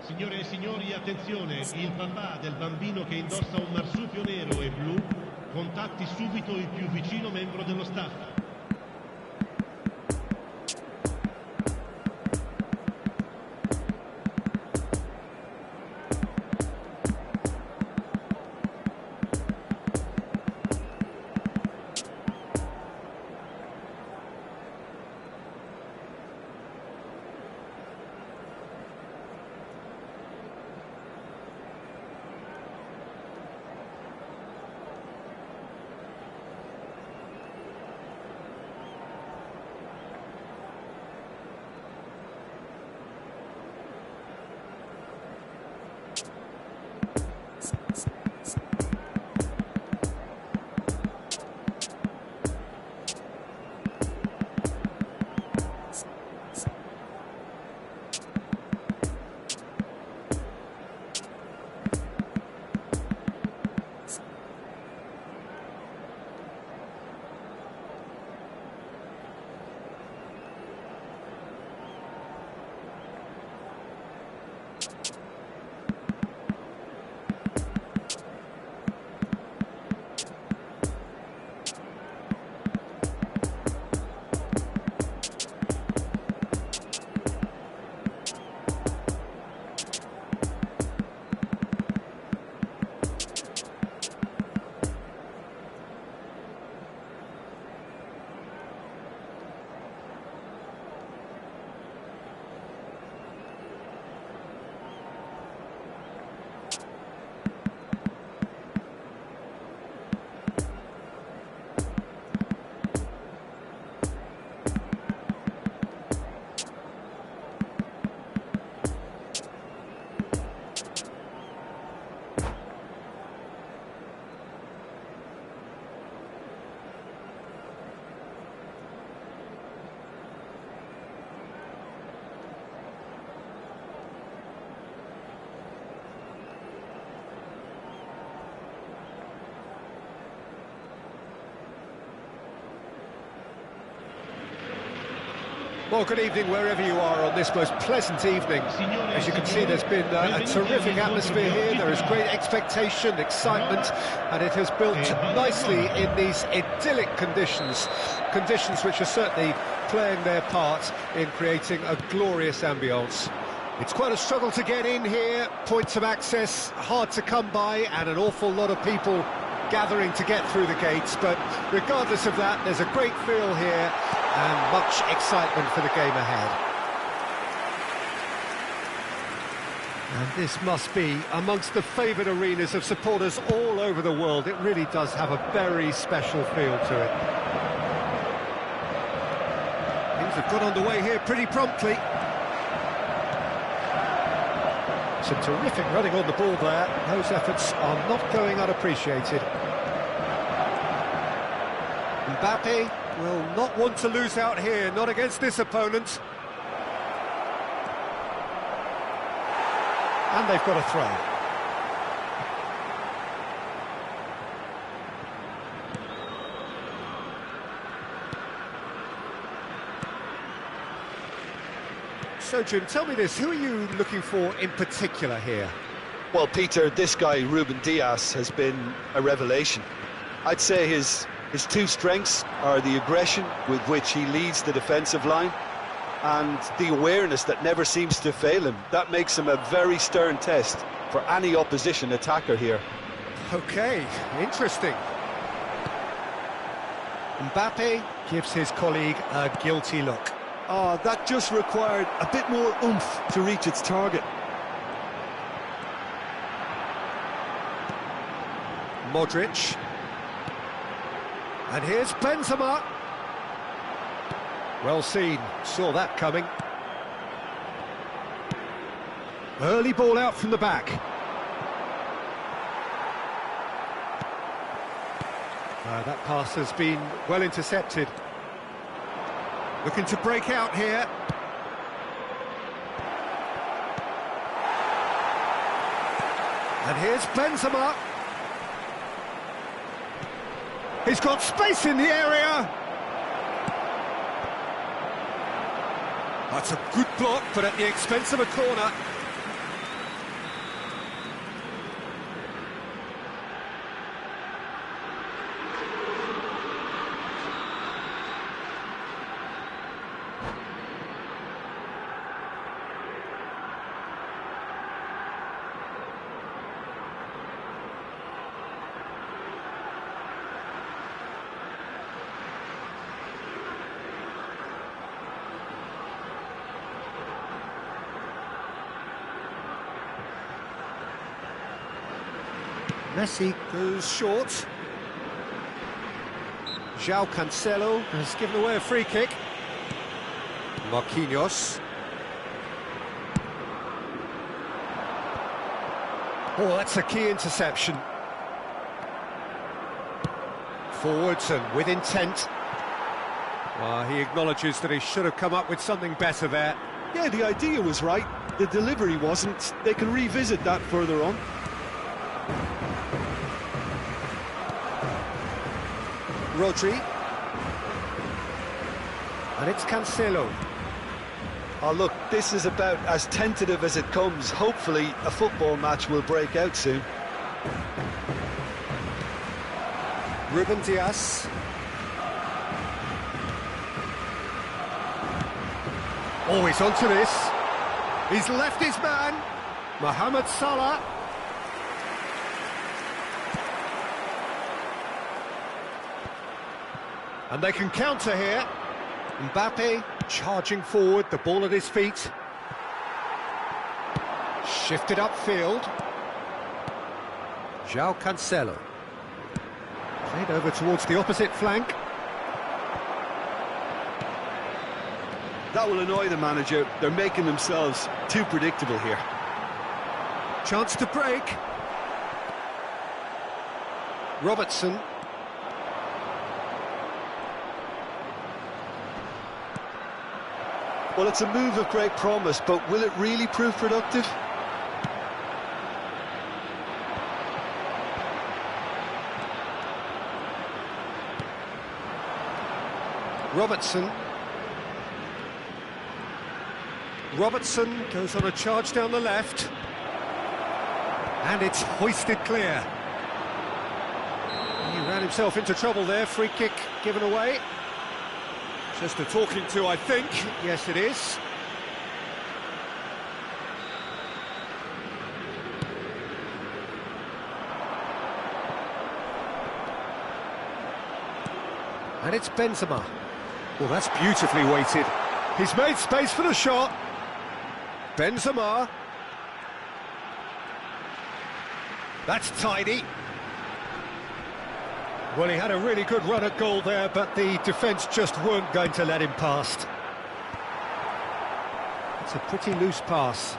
Signore e signori, attenzione, il papà del bambino che indossa un marsupio nero e blu contatti subito il più vicino membro dello staff. Well, good evening wherever you are on this most pleasant evening. As you can see, there's been a terrific atmosphere here. There is great expectation, excitement, and it has built nicely in these idyllic conditions. Conditions which are certainly playing their part in creating a glorious ambience. It's quite a struggle to get in here, points of access hard to come by, and an awful lot of people gathering to get through the gates, but regardless of that, there's a great feel here and much excitement for the game ahead. And this must be amongst the favoured arenas of supporters all over the world. It really does have a very special feel to it. Things have got underway here pretty promptly. Some terrific running on the ball there. Those efforts are not going unappreciated. Mbappe will not want to lose out here, not against this opponent. And they've got a throw. So, Jim, tell me this, who are you looking for in particular here? Well, Peter, this guy, Ruben Dias, has been a revelation. I'd say his two strengths are the aggression with which he leads the defensive line and the awareness that never seems to fail him. That makes him a very stern test for any opposition attacker here. OK, interesting. Mbappe gives his colleague a guilty look. Oh, that just required a bit more oomph to reach its target. Modric. And here's Benzema. Well seen, saw that coming. Early ball out from the back. That pass has been well intercepted. Looking to break out here. And here's Benzema. He's got space in the area. That's a good block, but at the expense of a corner. Messi goes short. João Cancelo has given away a free kick. Marquinhos. Oh, that's a key interception. Forwards and with intent. He acknowledges that he should have come up with something better there. Yeah, the idea was right. The delivery wasn't. They can revisit that further on. Rodri. And it's Cancelo. Oh, look, this is about as tentative as it comes. Hopefully, a football match will break out soon. Ruben Dias. Oh, he's onto this. He's left his man. Mohamed Salah. And they can counter here. Mbappe charging forward, the ball at his feet. Shifted upfield. João Cancelo. Played over towards the opposite flank. That will annoy the manager. They're making themselves too predictable here. Chance to break. Robertson. Well, it's a move of great promise, but will it really prove productive? Robertson. Robertson goes on a charge down the left. And it's hoisted clear. He ran himself into trouble there. Free kick given away. Just a talking to, I think. Yes, it is. And it's Benzema. Well, that's beautifully weighted. He's made space for the shot. Benzema. That's tidy. Well, he had a really good run at goal there, but the defence just weren't going to let him past. It's a pretty loose pass.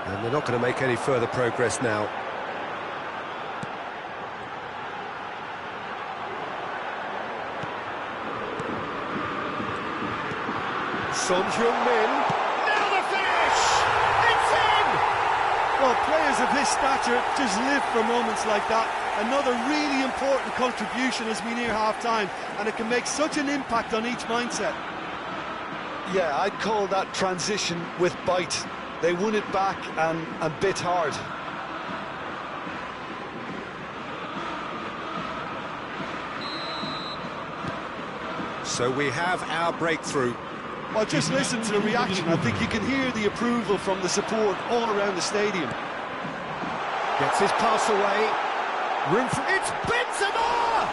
And they're not going to make any further progress now. Son Heung-min. Now the finish! It's in! Well, players of his stature just live for moments like that. Another really important contribution as we near half-time, and it can make such an impact on each mindset. Yeah, I'd call that transition with bite. They won it back and bit hard. So we have our breakthrough. Well, just listen to the reaction. I think you can hear the approval from the support all around the stadium. Gets his pass away. Room for... It's Benzema!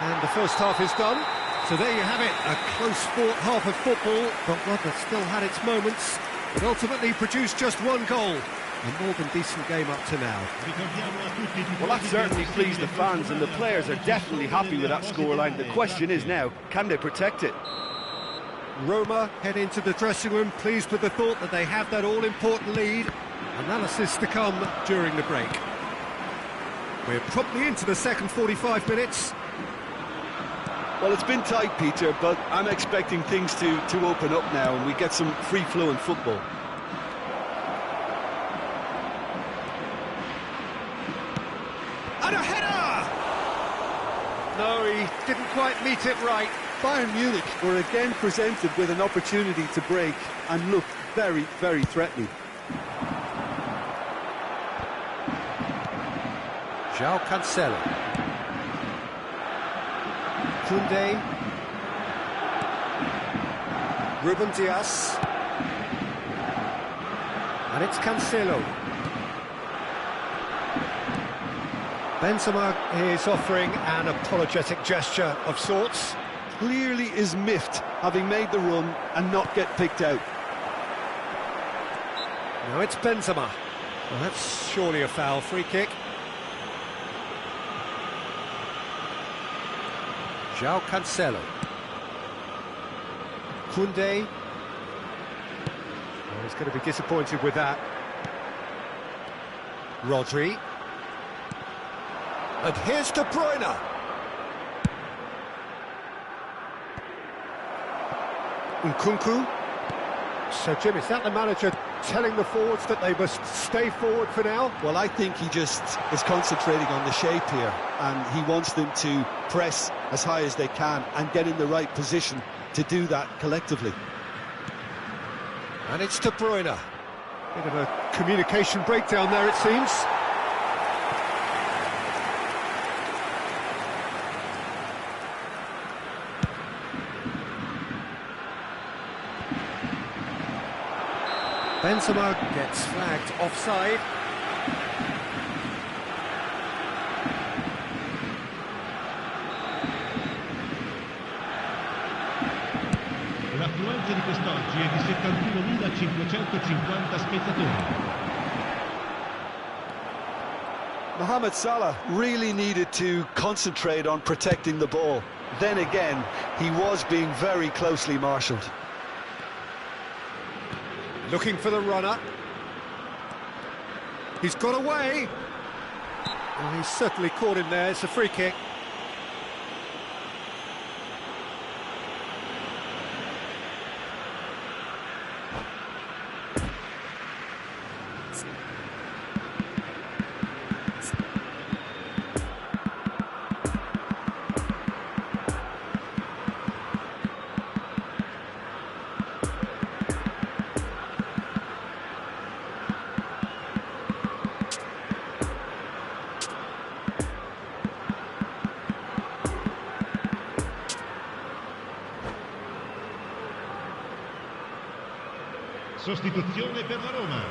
And the first half is done. So there you have it. A close-fought half of football, but one that still had its moments. It ultimately produced just one goal. A more than decent game up to now. Well, that certainly pleased the fans, and the players are definitely happy with that scoreline. The question is now, can they protect it? Roma head into the dressing room pleased with the thought that they have that all-important lead. Analysis to come during the break. We're promptly into the second 45 minutes. Well, it's been tight, Peter, but I'm expecting things to open up now and we get some free-flowing football. And a header! No, he didn't quite meet it right. Bayern Munich were again presented with an opportunity to break and looked very, very threatening. João Cancelo. Koundé. Ruben Dias. And it's Cancelo. Benzema is offering an apologetic gesture of sorts. clearly is miffed having made the run and not get picked out. Now it's Benzema. Well, that's surely a foul. Free kick. João Cancelo. Koundé. Oh, he's going to be disappointed with that. Rodri. And here's De Bruyne. Nkunku. So, Jim, is that the manager telling the forwards that they must stay forward for now? Well, I think he just is concentrating on the shape here, and he wants them to press as high as they can and get in the right position to do that collectively. And it's De Bruyne. Bit of a communication breakdown there, it seems. Benzema gets flagged offside. L'affluenza di quest'oggi è di 71.550 spettatori. Mohamed Salah really needed to concentrate on protecting the ball. Then again, he was being very closely marshalled. Looking for the runner. He's got away. Oh, he's certainly caught him there. It's a free kick. Sostituzione per la Roma.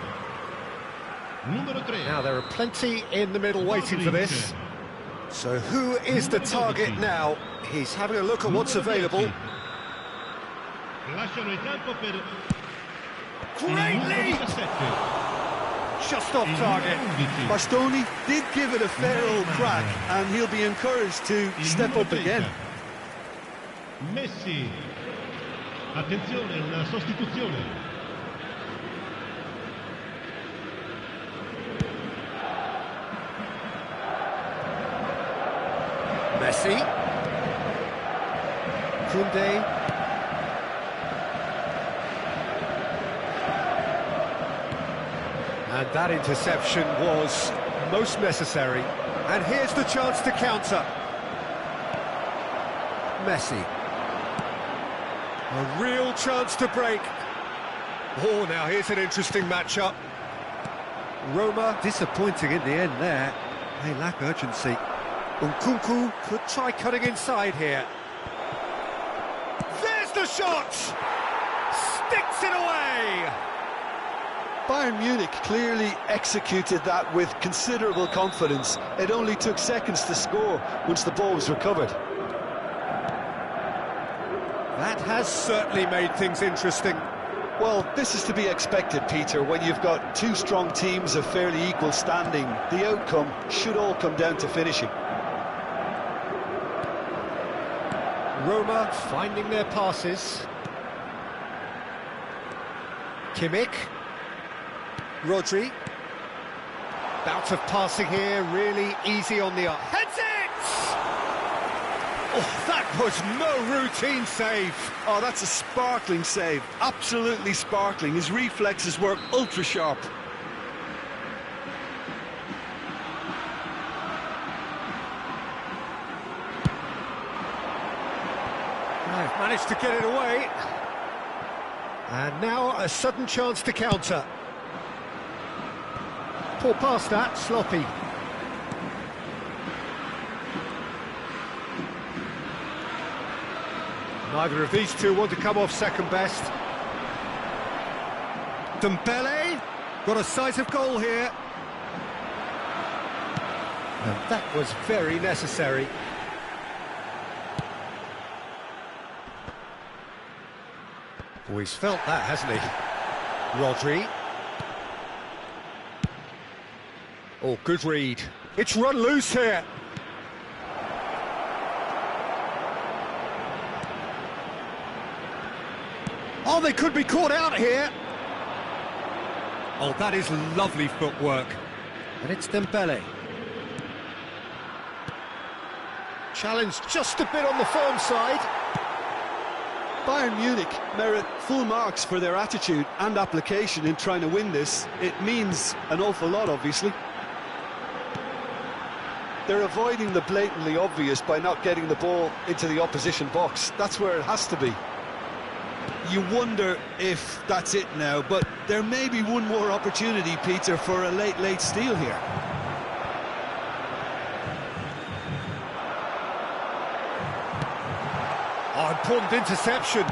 Numero 3. Now there are plenty in the middle waiting for this. So who is the target now? He's having a look at what's available. Lasciano il campo per Greatly! Just off target. Bastoni did give it a fair old crack, and he'll be encouraged to step up again. Messi. Attenzione, una sostituzione. Messi. Koundé. And that interception was most necessary. And here's the chance to counter. Messi. A real chance to break. Oh, now here's an interesting matchup. Roma disappointing in the end there. They lack urgency. Nkunku could try cutting inside here. There's the shot! Sticks it away! Bayern Munich clearly executed that with considerable confidence. It only took seconds to score once the ball was recovered. That has certainly made things interesting. Well, this is to be expected, Peter. When you've got two strong teams of fairly equal standing, the outcome should all come down to finishing. Roma finding their passes. Kimmich. Rodri. Bout of passing here, really easy on the arm. Heads it! Oh, that was no routine save. Oh, that's a sparkling save. Absolutely sparkling. His reflexes work ultra sharp. They've managed to get it away. And now a sudden chance to counter. Poor pass that, sloppy. Neither of these two want to come off second best. Dembele got a sight of goal here. And that was very necessary. Oh, he's felt that, hasn't he? Rodri. Oh, good read. It's run loose here. Oh, they could be caught out here. Oh, that is lovely footwork. And it's Dembele. Challenge just a bit on the firm side. Bayern Munich merit full marks for their attitude and application in trying to win this. It means an awful lot, obviously. They're avoiding the blatantly obvious by not getting the ball into the opposition box. That's where it has to be. You wonder if that's it now, but there may be one more opportunity, Peter, for a late steal here. Oh, important interception.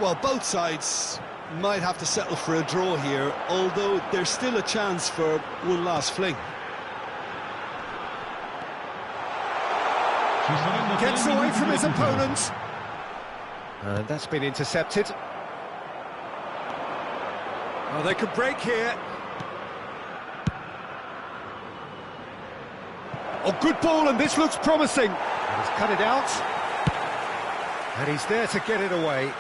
Well, both sides might have to settle for a draw here, although there's still a chance for one last fling. Gets away from his opponent. And that's been intercepted. Oh, they could break here. Oh, good ball, and this looks promising. He's cut it out. And he's there to get it away.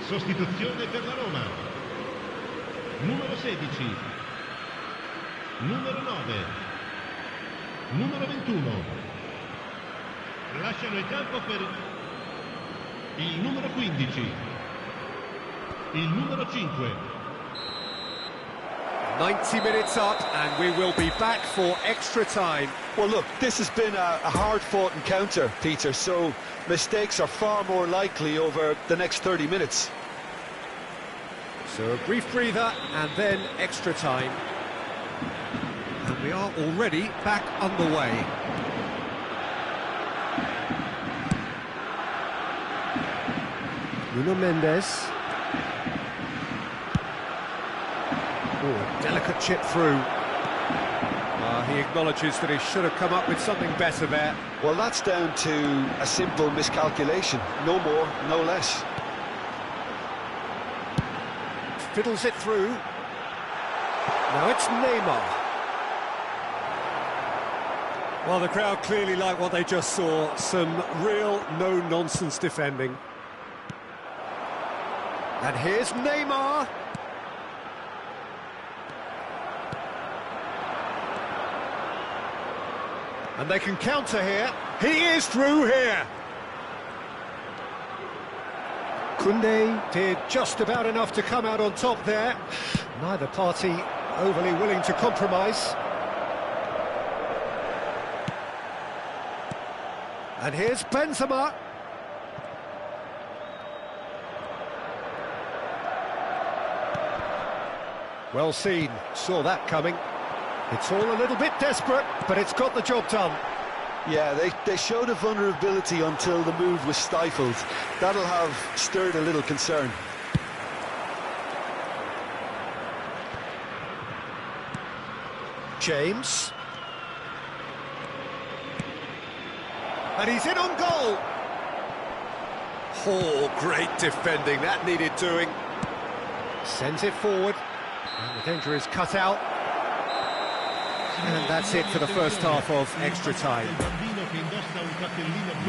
Sostituzione per la Roma. Numero 16. Numero 9. Numero 21. Lasciano il campo per il numero 15. Il numero 5. 90 minutes up, and we will be back for extra time. Well, look, this has been a hard-fought encounter, Peter, so mistakes are far more likely over the next 30 minutes. So a brief breather and then extra time. And we are already back underway. Nuno Mendes. Oh, delicate chip through. He acknowledges that he should have come up with something better there. Well, that's down to a simple miscalculation. No more, no less. Fiddles it through. Now it's Neymar. Well, the crowd clearly like what they just saw. Some real no-nonsense defending. And here's Neymar. And they can counter here. He is through here. Koundé did just about enough to come out on top there. Neither party overly willing to compromise. And here's Benzema. Well seen, saw that coming. It's all a little bit desperate, but it's got the job done. Yeah, they showed a vulnerability until the move was stifled. That'll have stirred a little concern. James. And he's in on goal. Oh, great defending, that needed doing. Sends it forward, and the danger is cut out. And that's it for the first half of extra time.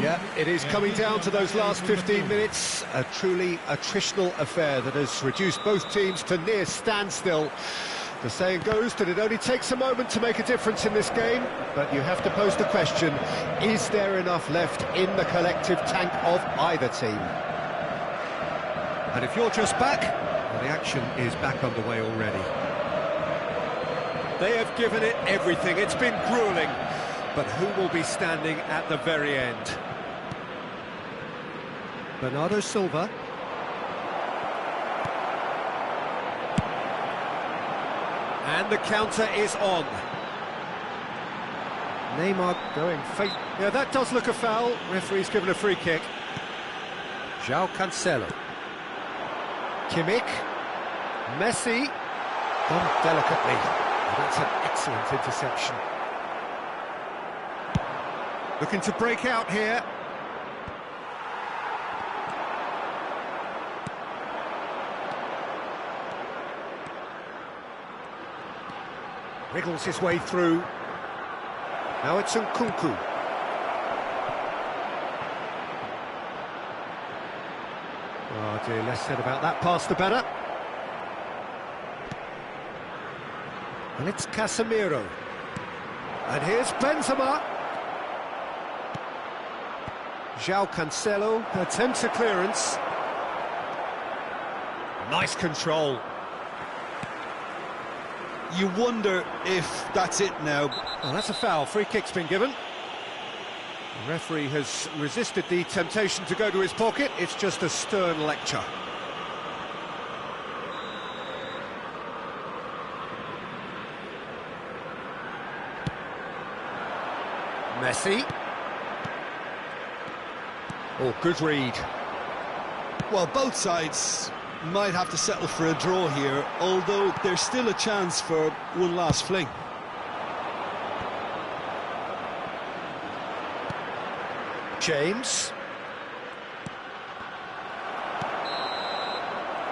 Yeah, it is coming down to those last 15 minutes. A truly attritional affair that has reduced both teams to near standstill. The saying goes that it only takes a moment to make a difference in this game, but you have to pose the question, is there enough left in the collective tank of either team? And if you're just back, well, the action is back underway already. They have given it everything, it's been gruelling, but who will be standing at the very end? Bernardo Silva. And the counter is on. Neymar going fake. Yeah, that does look a foul. Referee's given a free kick. João Cancelo. Kimmich. Messi. Done delicately. That's an excellent interception. Looking to break out here. Wriggles his way through. Now it's Nkunku. Oh dear, less said about that pass the better. And it's Casemiro. And here's Benzema. João Cancelo attempts a clearance. Nice control. You wonder if that's it now. Oh, that's a foul. Free kick's been given. The referee has resisted the temptation to go to his pocket. It's just a stern lecture. Messi. Oh, good read. Well, both sides might have to settle for a draw here, although there's still a chance for one last fling. James.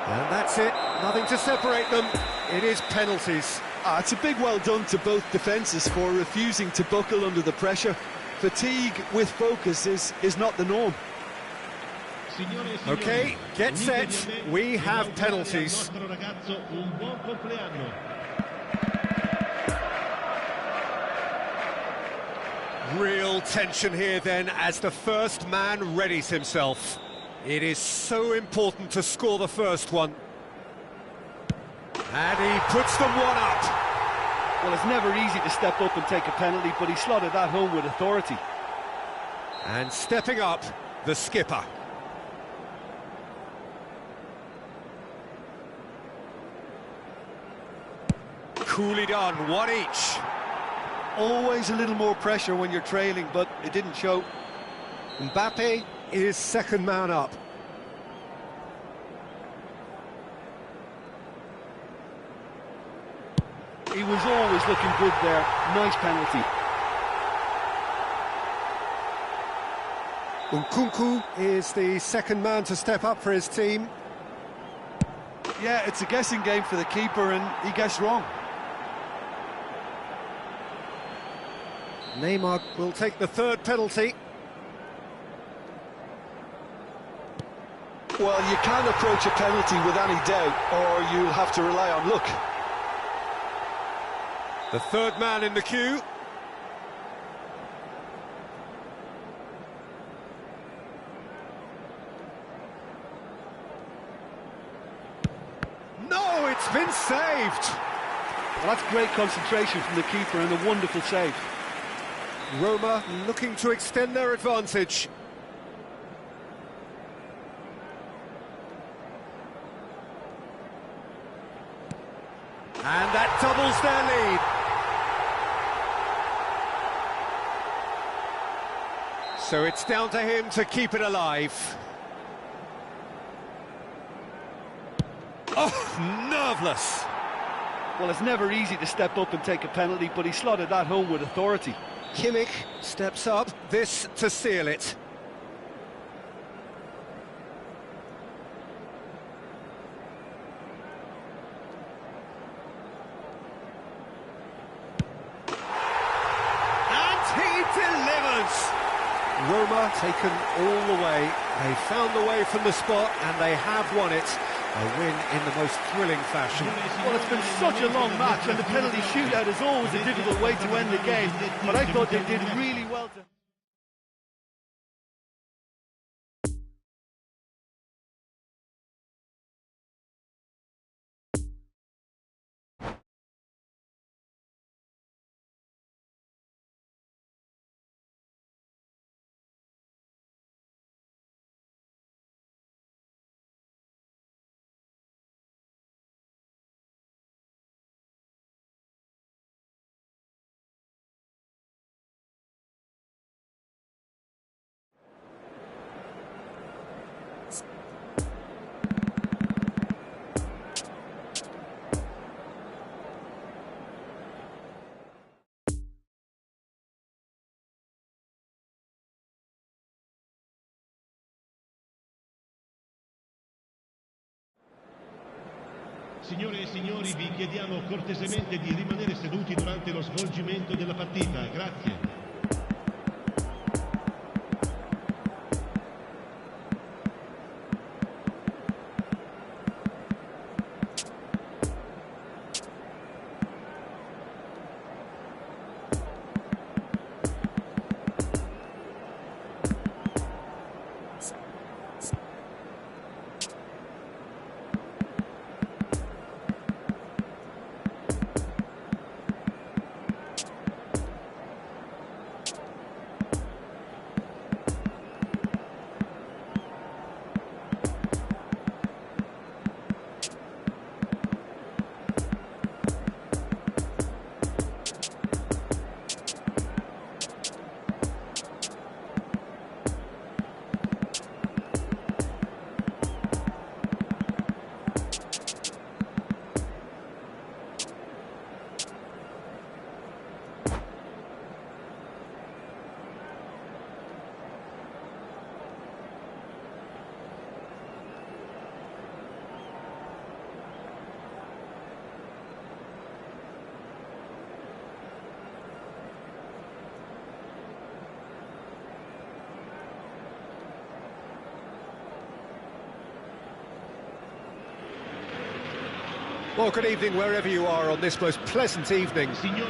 And that's it. Nothing to separate them. It is penalties. It's a big well done to both defences for refusing to buckle under the pressure. Fatigue with focus is not the norm. Okay, get set. We have penalties. Real tension here then as the first man readies himself. It is so important to score the first one. And he puts them one up. Well, it's never easy to step up and take a penalty, but he slotted that home with authority. And stepping up, the skipper. Coolly done, one each. Always a little more pressure when you're trailing, but it didn't show. Mbappe is second man up. He was always looking good there. Nice penalty. Nkunku is the second man to step up for his team. Yeah, it's a guessing game for the keeper, and he guessed wrong. Neymar will take the third penalty. Well, you can't approach a penalty with any doubt, or you'll have to rely on luck. The third man in the queue. No, it's been saved. Well, that's great concentration from the keeper and a wonderful save. Roma looking to extend their advantage. And that doubles their lead. So it's down to him to keep it alive. Oh, nerveless. Well, it's never easy to step up and take a penalty, but he slotted that home with authority. Kimmich steps up, this to seal it. And he delivers! Roma taken all the way. They found the way from the spot and they have won it. A win in the most thrilling fashion. Well, it's been such a long match, and the penalty shootout is always a difficult way to end the game, but I thought they did really well to... Signore e signori, vi chiediamo cortesemente di rimanere seduti durante lo svolgimento della partita. Grazie. Well, good evening wherever you are on this most pleasant evening.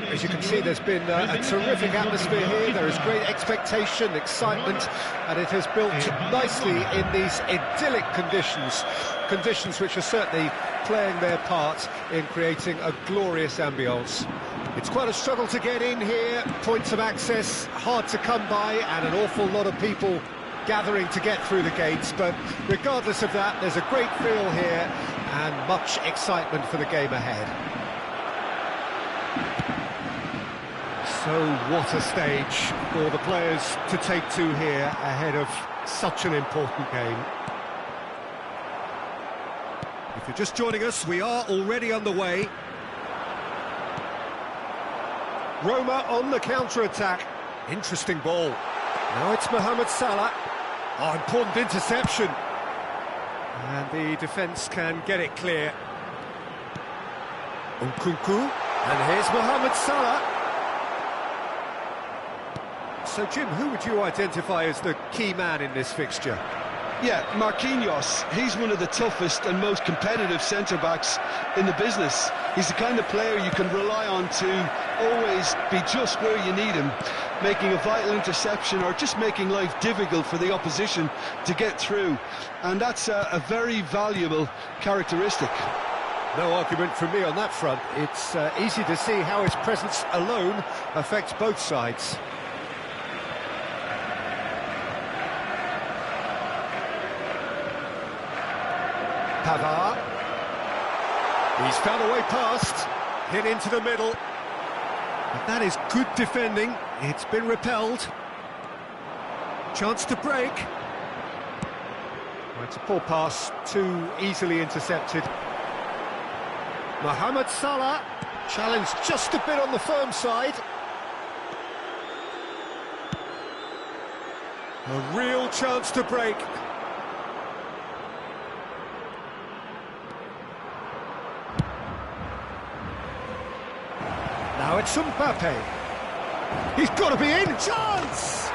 As you can see, there's been a terrific atmosphere here. There is great expectation, excitement, and it has built nicely in these idyllic conditions. Conditions which are certainly playing their part in creating a glorious ambience. It's quite a struggle to get in here, points of access hard to come by, and an awful lot of people gathering to get through the gates, but regardless of that, there's a great feel here and much excitement for the game ahead. So what a stage for the players to take to here ahead of such an important game. If you're just joining us, we are already underway. Roma on the counter-attack. Interesting ball. Now it's Mohamed Salah. Oh, important interception. And the defence can get it clear. Nkunku. And here's Mohamed Salah. So, Jim, who would you identify as the key man in this fixture? Yeah, Marquinhos. He's one of the toughest and most competitive centre-backs in the business. He's the kind of player you can rely on to always be just where you need him, making a vital interception or just making life difficult for the opposition to get through. And that's a very valuable characteristic. No argument from me on that front. It's easy to see how his presence alone affects both sides. Pavard. He's found a way past, hit into the middle. But that is good defending. It's been repelled. Chance to break. Well, it's a poor pass, too easily intercepted. Mohamed Salah, challenged just a bit on the firm side. A real chance to break. Now it's Mbappe. He's got to be in. Chance!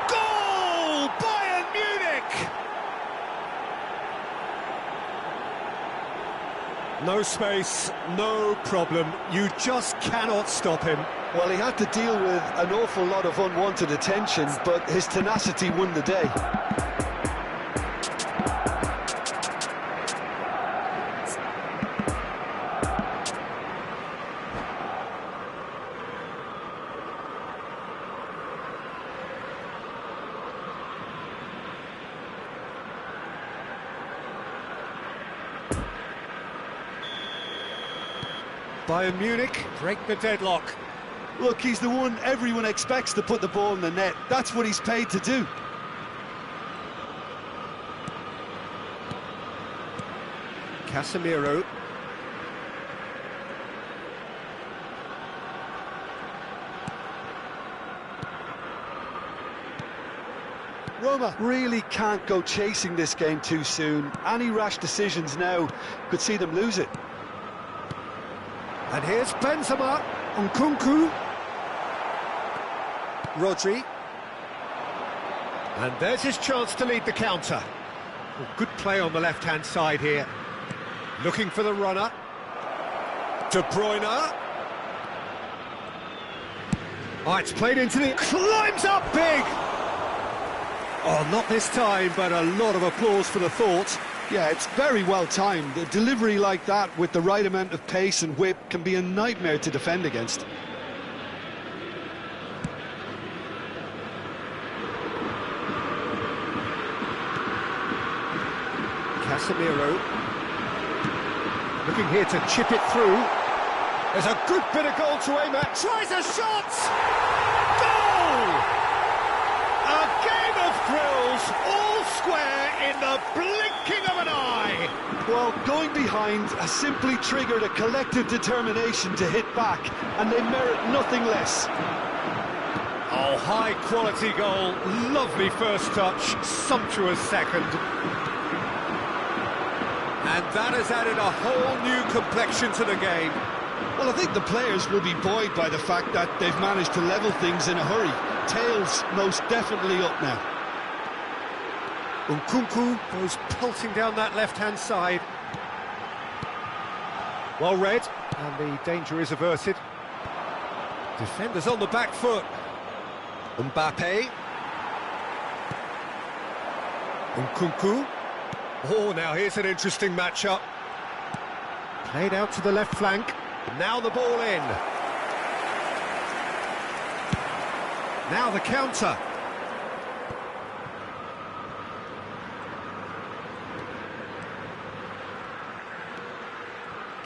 Goal! Bayern Munich! No space, no problem. You just cannot stop him. Well, he had to deal with an awful lot of unwanted attention, but his tenacity won the day. Bayern Munich break the deadlock. Look, he's the one everyone expects to put the ball in the net. That's what he's paid to do. Casemiro. Roma really can't go chasing this game too soon. Any rash decisions now could see them lose it. And here's Benzema, Nkunku, Rodri. And there's his chance to lead the counter. Well, good play on the left-hand side here. Looking for the runner. De Bruyne. Oh, it's played into the... Climbs up big! Oh, not this time, but a lot of applause for the thought. Yeah, it's very well timed. A delivery like that with the right amount of pace and whip can be a nightmare to defend against. Casemiro. Looking here to chip it through. There's a good bit of goal to aim at. Tries a shot! Goal! A game of thrills, all square in the blinking of an eye. Well, going behind has simply triggered a collective determination to hit back, and they merit nothing less. Oh, high-quality goal, lovely first touch, sumptuous second. And that has added a whole new complexion to the game. Well, I think the players will be buoyed by the fact that they've managed to level things in a hurry. Tails most definitely up now. Nkunku goes pelting down that left-hand side. Well read, and the danger is averted. Defenders on the back foot. Mbappe. Nkunku. Oh, now here's an interesting matchup. Played out to the left flank. Now the ball in. Now the counter.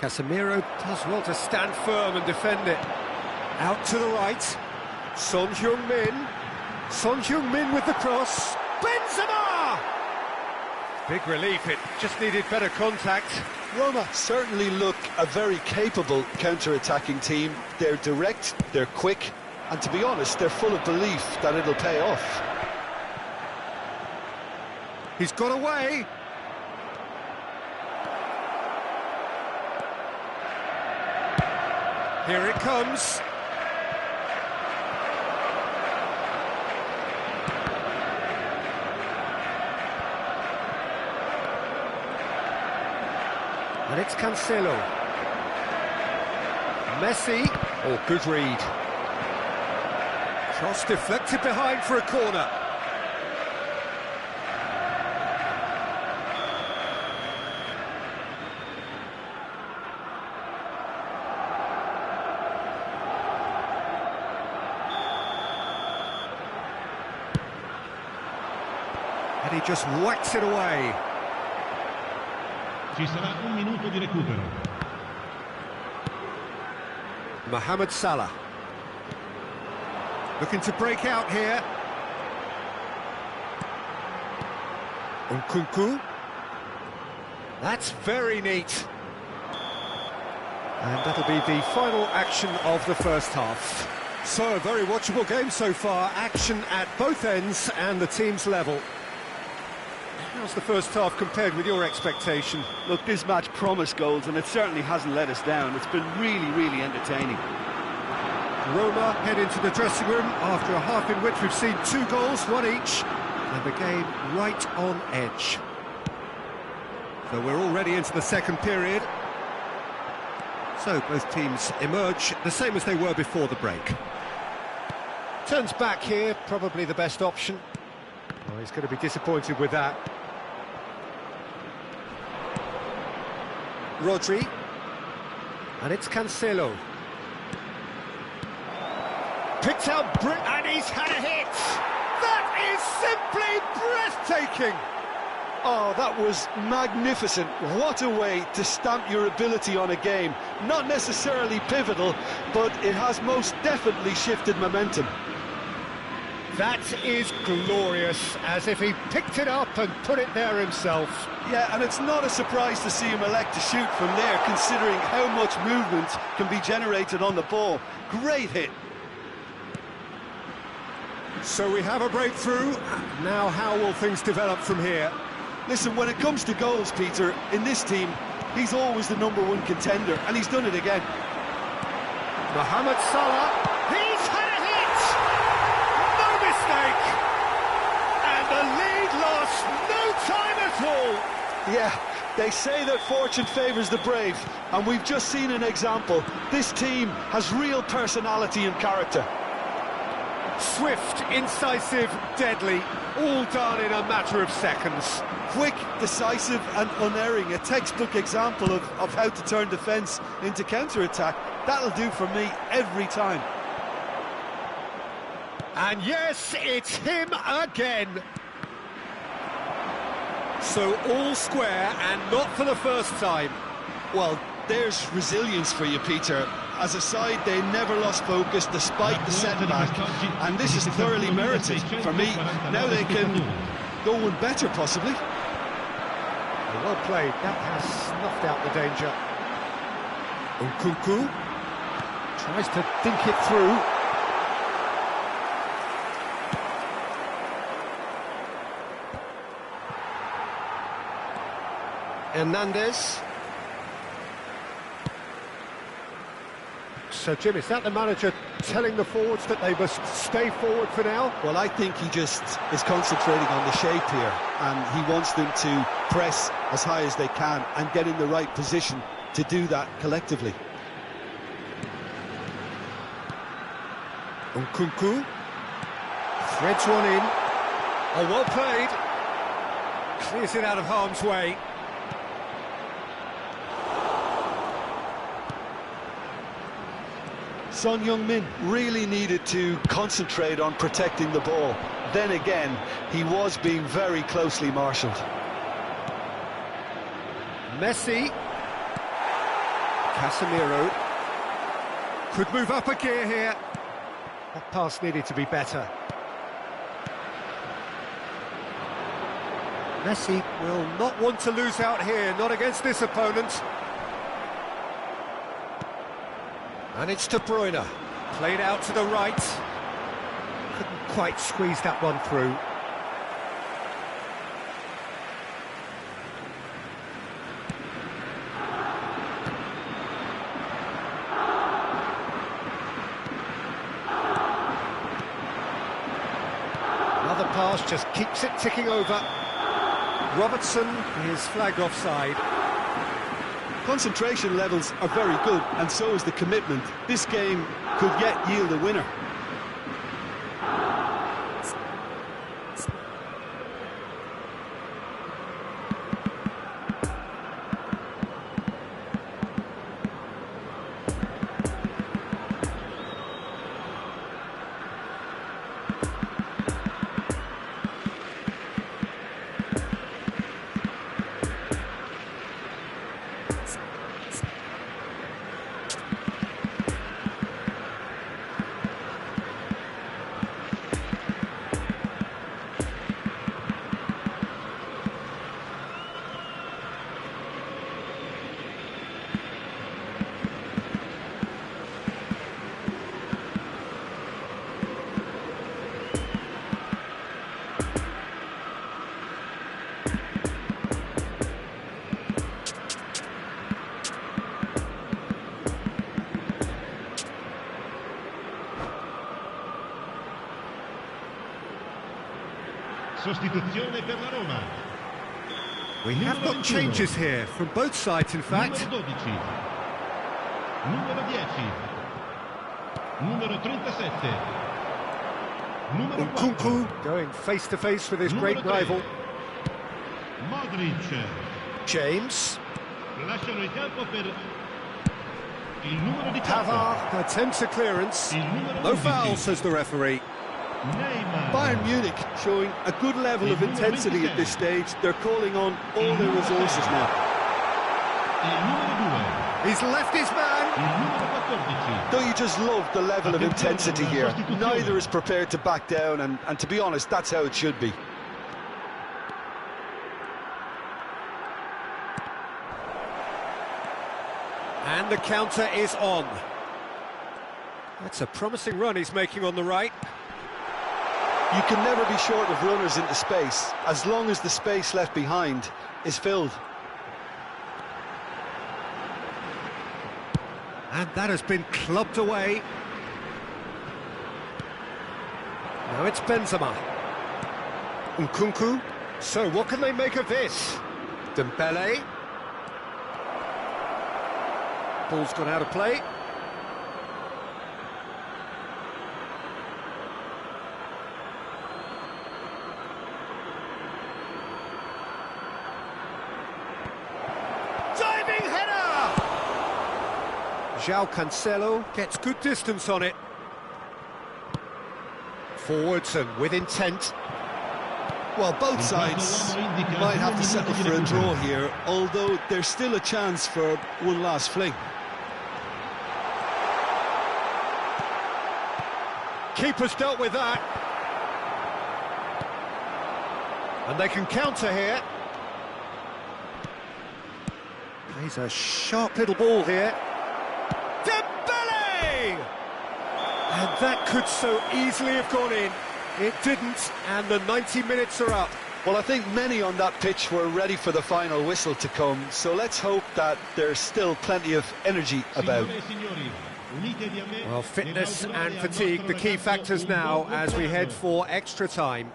Casemiro does well to stand firm and defend it. Out to the right. Son Heung-min. Son Heung-min with the cross. Benzema! Big relief, it just needed better contact. Roma certainly look a very capable counter-attacking team. They're direct, they're quick, and to be honest, they're full of belief that it'll pay off. He's got away. Here it comes. And it's Cancelo. Messi. Oh, good read. Cross deflected behind for a corner. And he just whacks it away. Ci sarà un minuto di recupero. Mohamed Salah. Looking to break out here. Nkunku. That's very neat. And that'll be the final action of the first half. So, a very watchable game so far. Action at both ends and the team's level. How's the first half compared with your expectation? Look, this match promised goals, and it certainly hasn't let us down. It's been really, really entertaining. Roma head into the dressing room after a half in which we've seen 2 goals, 1 each, and the game right on edge. So we're already into the second period. So both teams emerge the same as they were before the break. Turns back here, probably the best option. Oh, he's going to be disappointed with that. Rodri. And it's Cancelo. Picked out and he's had a hit! That is simply breathtaking! Oh, that was magnificent. What a way to stamp your ability on a game. Not necessarily pivotal, but it has most definitely shifted momentum. That is glorious, as if he picked it up and put it there himself. Yeah, and it's not a surprise to see him elect to shoot from there, considering how much movement can be generated on the ball. Great hit. So we have a breakthrough. Now how will things develop from here? Listen, when it comes to goals, Peter, in this team, he's always the #1 contender, and he's done it again. Mohamed Salah, he's had a hit! No mistake! And the lead lost no time at all! Yeah, they say that fortune favours the brave, and we've just seen an example. This team has real personality and character. Swift, incisive, deadly, all done in a matter of seconds. Quick, decisive and unerring, a textbook example of how to turn defence into counter-attack. That'll do for me every time. And yes, it's him again. So all square, and not for the first time. Well, there's resilience for you, Peter. As a side, they never lost focus despite the setback, and this is thoroughly merited for me. Now they can go one better, possibly. Well played, that has snuffed out the danger. Nkunku tries to think it through. Hernandez. So, Jim, is that the manager telling the forwards that they must stay forward for now? Well, I think he just is concentrating on the shape here, and he wants them to press as high as they can and get in the right position to do that collectively. Nkunku threads one in. Oh, well played. Clears it out of harm's way. Son Heung-min really needed to concentrate on protecting the ball. Then again, he was being very closely marshalled. Messi. Casemiro. Could move up a gear here. That pass needed to be better. Messi will not want to lose out here, not against this opponent. And it's De Bruyne. Played out to the right. Couldn't quite squeeze that one through. Another pass just keeps it ticking over. Robertson is flagged offside. Concentration levels are very good, and so is the commitment. This game could yet yield a winner. Sostituzione per la Roma. We have got changes here from both sides, in fact. Numero 12. Numero 10. Numero 37. Numero 4. Nkunku going face to face with his great rival. Modric. James. Lasciano il campo per il numero 18. Pavard attempts a clearance. No foul, says the referee. Neymar. Bayern Munich showing a good level of intensity at this stage. They're calling on all their resources now. Il numero 2. He's left his man. Il numero 14. Don't you just love the level of intensity here? Neither is prepared to back down, and to be honest, that's how it should be. And the counter is on. That's a promising run he's making on the right. You can never be short of runners into space, as long as the space left behind is filled. And that has been clubbed away. Now it's Benzema. Nkunku. So what can they make of this? Dembele. Ball's gone out of play. Diving header! João Cancelo gets good distance on it. Forwards and with intent. Well, both sides might have to settle for a draw here, although there's still a chance for one last fling. Keeper's dealt with that. And they can counter here. Plays a sharp little ball here. Dembele! And that could so easily have gone in. It didn't, and the 90 minutes are up. Well, I think many on that pitch were ready for the final whistle to come, so let's hope that there's still plenty of energy about. Well, fitness and fatigue, the key factors now as we head for extra time.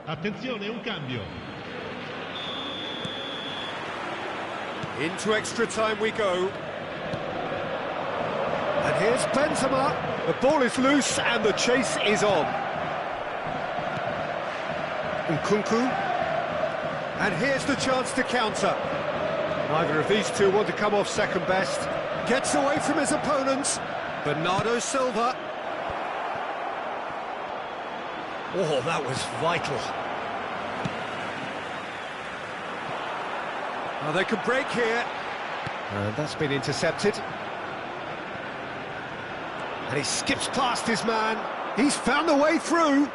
Attenzione, un cambio. Into extra time we go. And here's Benzema. The ball is loose and the chase is on. Nkunku. And here's the chance to counter. Neither of these two want to come off second best. Gets away from his opponents. Bernardo Silva. Oh, that was vital. Now they could break here. And that's been intercepted. And he skips past his man. He's found a way through.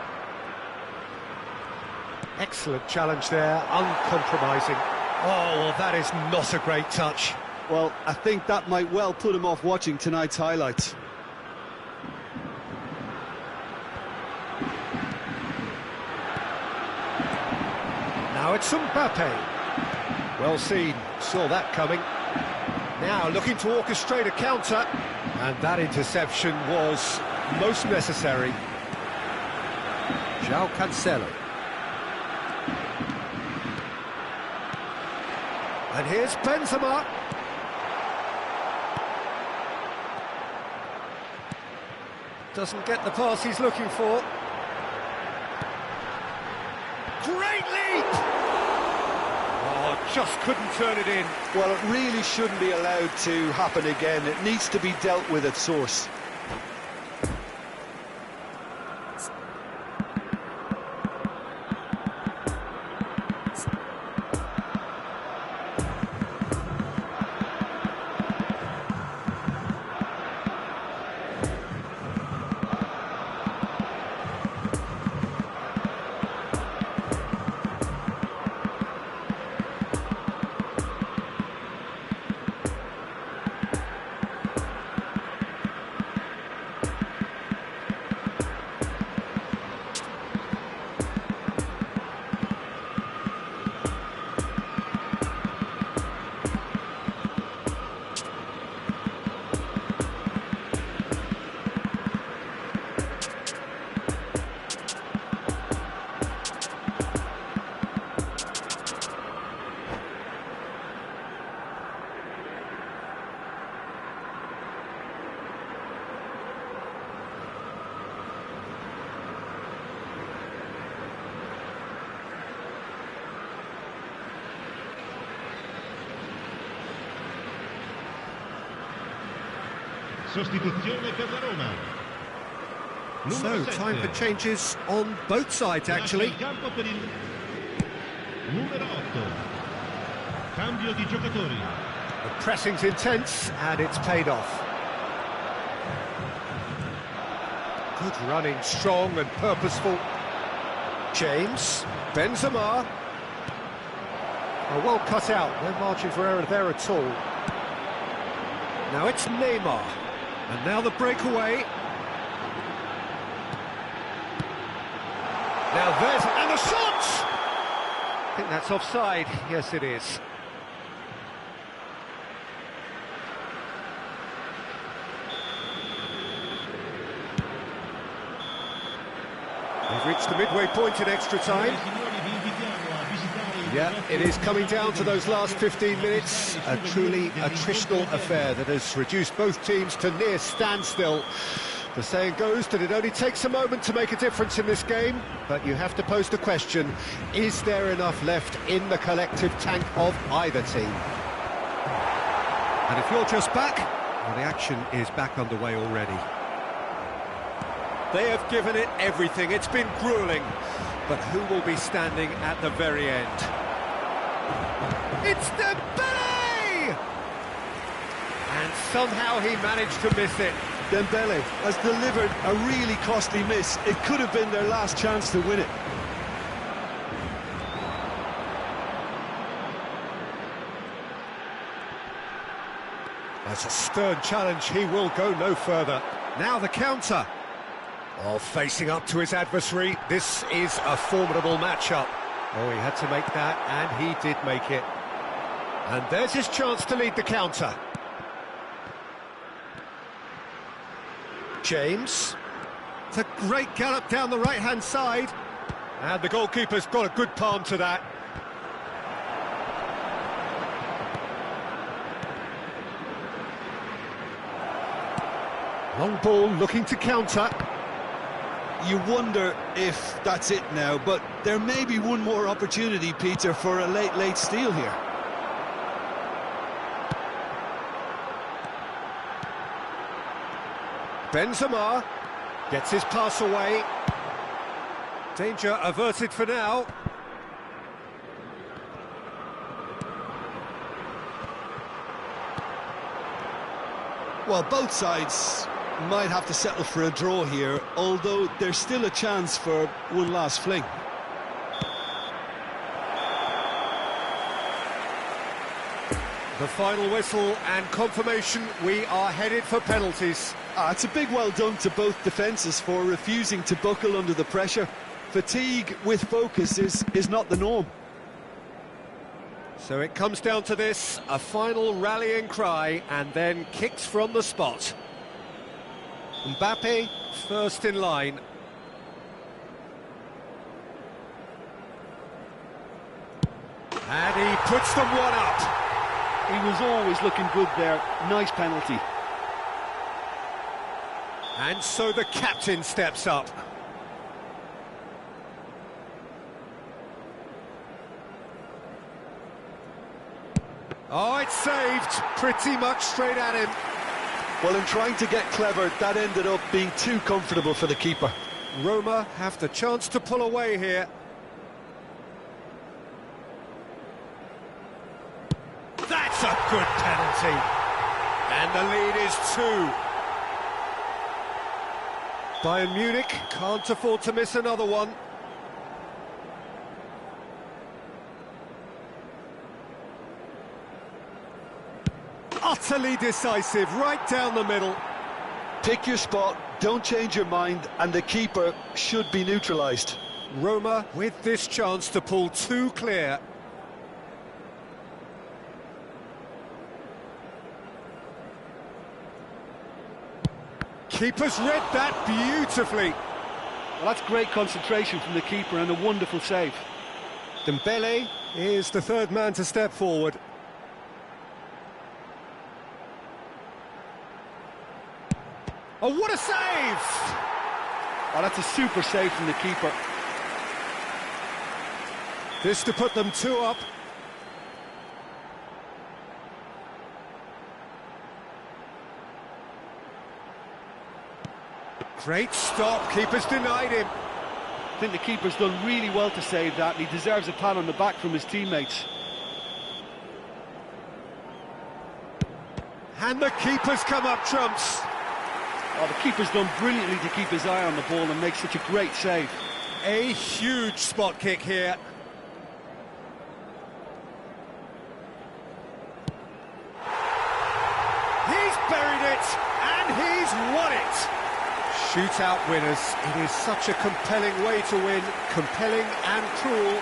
Excellent challenge there, uncompromising. Oh, well, that is not a great touch. Well, I think that might well put him off watching tonight's highlights. Now it's Mbappe. Well seen, saw that coming. Now looking to orchestrate a counter. And that interception was most necessary. João Cancelo. And here's Benzema. Doesn't get the pass he's looking for. Great leap! Oh, just couldn't turn it in. Well, it really shouldn't be allowed to happen again. It needs to be dealt with at source. Sostituzione per la Roma. So, time for changes on both sides, actually. Numero 8. Cambio di giocatori. The pressing's intense, and it's paid off. Good running, strong and purposeful. James, Benzema. Oh, well cut out, no margin for error there at all. Now it's Neymar, and now the breakaway. Now there's, and the shot! I think that's offside, yes it is. They've reached the midway point in extra time. Yeah, it is coming down to those last 15 minutes. A truly attritional affair that has reduced both teams to near standstill. The saying goes that it only takes a moment to make a difference in this game, but you have to pose the question, is there enough left in the collective tank of either team? And if you're just back, well, the action is back underway already. They have given it everything. It's been gruelling. But who will be standing at the very end? It's Dembele! And somehow he managed to miss it. Dembele has delivered a really costly miss. It could have been their last chance to win it. That's a stern challenge. He will go no further. Now the counter. Oh, facing up to his adversary, this is a formidable matchup. Oh, he had to make that, and he did make it. And there's his chance to lead the counter. James. It's a great gallop down the right-hand side. And the goalkeeper's got a good palm to that. Long ball looking to counter. You wonder if that's it now, but there may be one more opportunity, Peter, for a late steal here. Benzema gets his pass away. Danger averted for now. Well, both sides might have to settle for a draw here, although there's still a chance for one last fling. The final whistle and confirmation, we are headed for penalties. It's a big well done to both defences for refusing to buckle under the pressure. Fatigue with focus is not the norm. So it comes down to this, a final rallying cry, and then kicks from the spot. Mbappe first in line. And he puts them one up. He was always looking good there. Nice penalty. And so the captain steps up. Oh, it's saved. Pretty much straight at him. Well, in trying to get clever, that ended up being too comfortable for the keeper. Roma have the chance to pull away here. That's a good penalty. And the lead is 2. Bayern Munich can't afford to miss another one. Utterly decisive, right down the middle. Pick your spot, don't change your mind, and the keeper should be neutralised. Roma with this chance to pull 2 clear. Keeper's read that beautifully. Well, that's great concentration from the keeper and a wonderful save. Dembele is the third man to step forward. Oh, what a save! Oh, that's a super save from the keeper. This to put them 2 up. Great stop, keeper's denied him. I think the keeper's done really well to save that, and he deserves a pat on the back from his teammates. And the keeper's come up trumps. Oh, the keeper's done brilliantly to keep his eye on the ball and make such a great save. A huge spot kick here. He's buried it, and he's won it. Shootout winners. It is such a compelling way to win, compelling and cruel.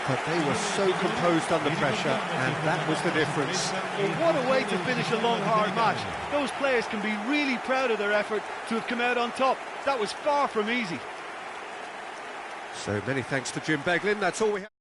But they were so composed under pressure, and that was the difference. Well, what a way to finish a long, hard match. Those players can be really proud of their effort to have come out on top. That was far from easy. So many thanks to Jim Beglin. That's all we have.